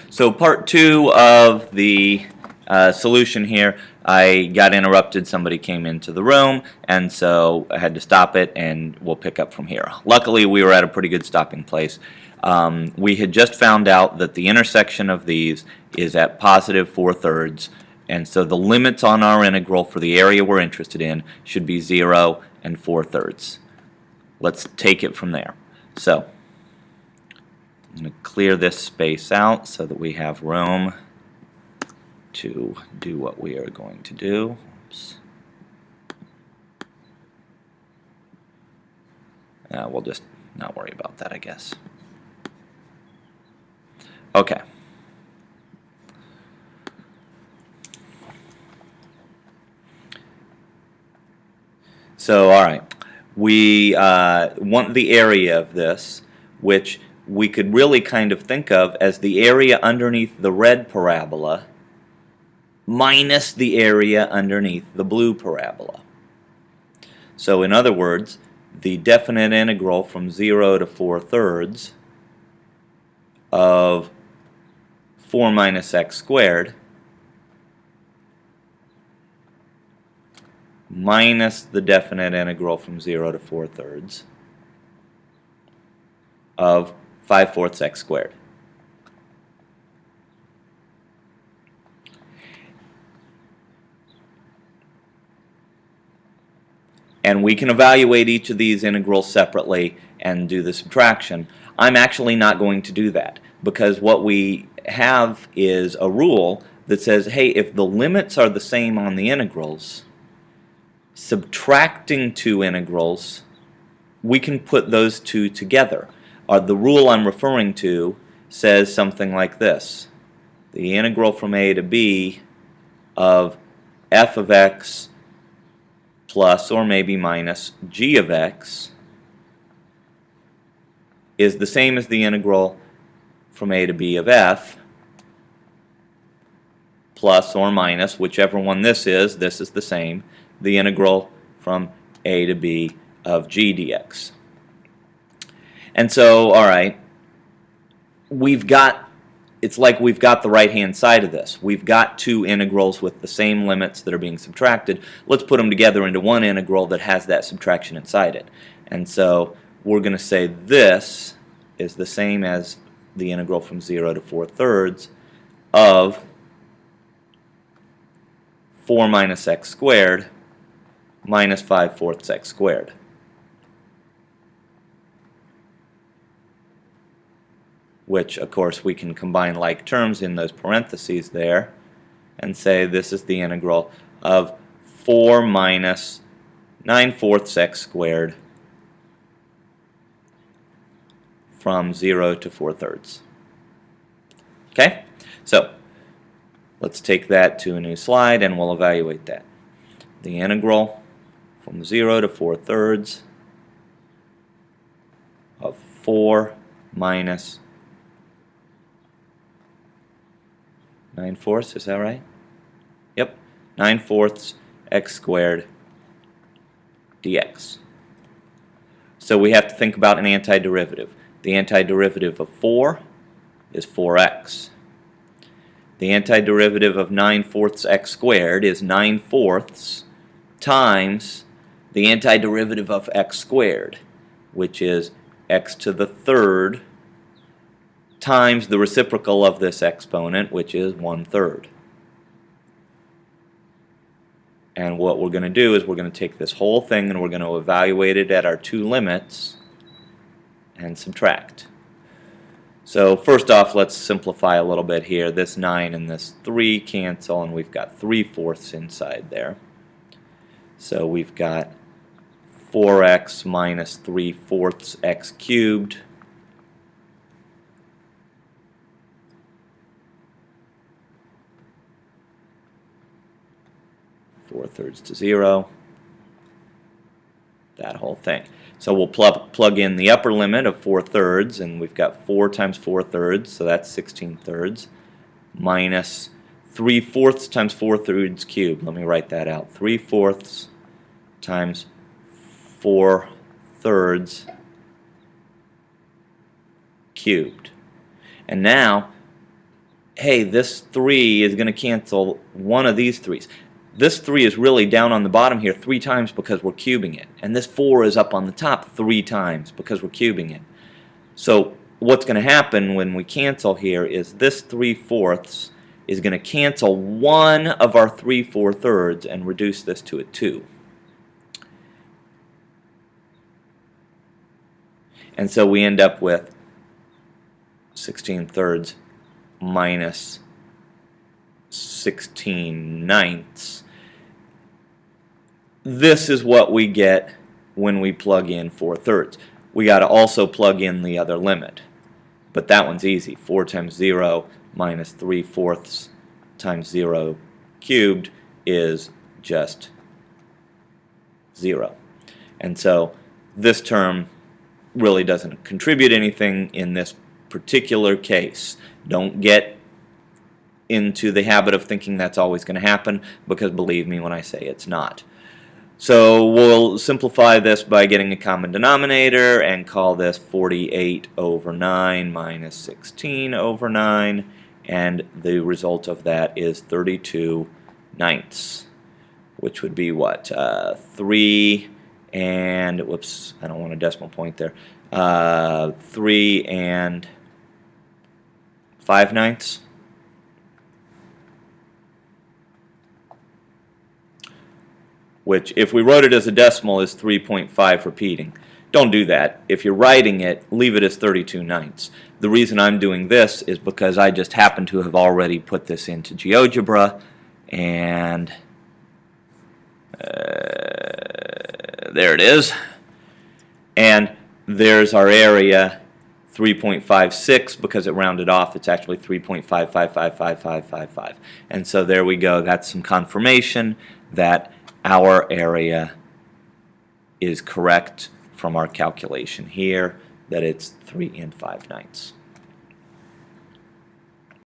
So part two of the solution here, I got interrupted. Somebody came into the room, and so I had to stop it, and we'll pick up from here. Luckily, we were at a pretty good stopping place. We had just found out that the intersection of these is at positive 4/3, and so the limits on our integral for the area we're interested in should be 0 and 4/3. Let's take it from there. So I'm going to clear this space out so that we have room to do what we are going to do. Oops. We'll just not worry about that, I guess. Okay. So, all right. We want the area of this, which we could really kind of think of as the area underneath the red parabola minus the area underneath the blue parabola. So in other words, the definite integral from 0 to 4/3 of 4 minus x squared minus the definite integral from 0 to 4/3 of 5/4 x squared. And we can evaluate each of these integrals separately and do the subtraction. I'm actually not going to do that because what we have is a rule that says, hey, if the limits are the same on the integrals, subtracting two integrals, we can put those two together. The rule I'm referring to says something like this. The integral from a to b of f of x plus or maybe minus g of x is the same as the integral from a to b of f plus or minus, whichever one this is the same, the integral from a to b of g dx. And so, all right, it's like we've got the right-hand side of this. We've got two integrals with the same limits that are being subtracted. Let's put them together into one integral that has that subtraction inside it. And so we're going to say this is the same as the integral from 0 to 4/3 of 4 minus x squared minus 5/4 x squared. Which, of course, we can combine like terms in those parentheses there and say this is the integral of 4 minus 9/4 x squared from 0 to 4/3. Okay? So, let's take that to a new slide and we'll evaluate that. The integral from 0 to 4/3 of 4 minus 9/4, is that right? Yep, 9/4 x squared dx. So we have to think about an antiderivative. The antiderivative of 4 is 4x. The antiderivative of 9/4 x squared is 9/4 times the antiderivative of x squared, which is x to the third times the reciprocal of this exponent, which is 1/3. And what we're going to do is we're going to take this whole thing and we're going to evaluate it at our two limits and subtract. So first off, let's simplify a little bit here. This 9 and this 3 cancel, and we've got 3/4 inside there. So we've got 4x minus 3/4 x cubed . 4/3 to 0, that whole thing. So we'll plug in the upper limit of 4/3, and we've got 4 times 4/3, so that's 16/3, minus 3/4 times 4/3 cubed. Let me write that out. 3/4 times 4/3 cubed. And now hey, this 3 is going to cancel one of these 3's. This 3 is really down on the bottom here 3 times because we're cubing it. And this 4 is up on the top 3 times because we're cubing it. So what's going to happen when we cancel here is this 3/4 is going to cancel one of our 3/4 and reduce this to a 2. And so we end up with 16/3 minus 16/9. This is what we get when we plug in 4/3. We got to also plug in the other limit. But that one's easy. 4 times 0 minus 3/4 times 0 cubed is just 0. And so this term really doesn't contribute anything in this particular case. Don't get into the habit of thinking that's always going to happen, because believe me when I say it's not. So we'll simplify this by getting a common denominator and call this 48 over 9 minus 16 over 9, and the result of that is 32/9, which would be what? 3 and, whoops, I don't want a decimal point there, 3 and 5/9. Which, if we wrote it as a decimal, is 3.5 repeating. Don't do that. If you're writing it, leave it as 32/9. The reason I'm doing this is because I just happen to have already put this into GeoGebra, and there it is. And there's our area, 3.56, because it rounded off. It's actually 3.5555555. And so there we go. That's some confirmation that our area is correct from our calculation here, that it's 3 and 5/9.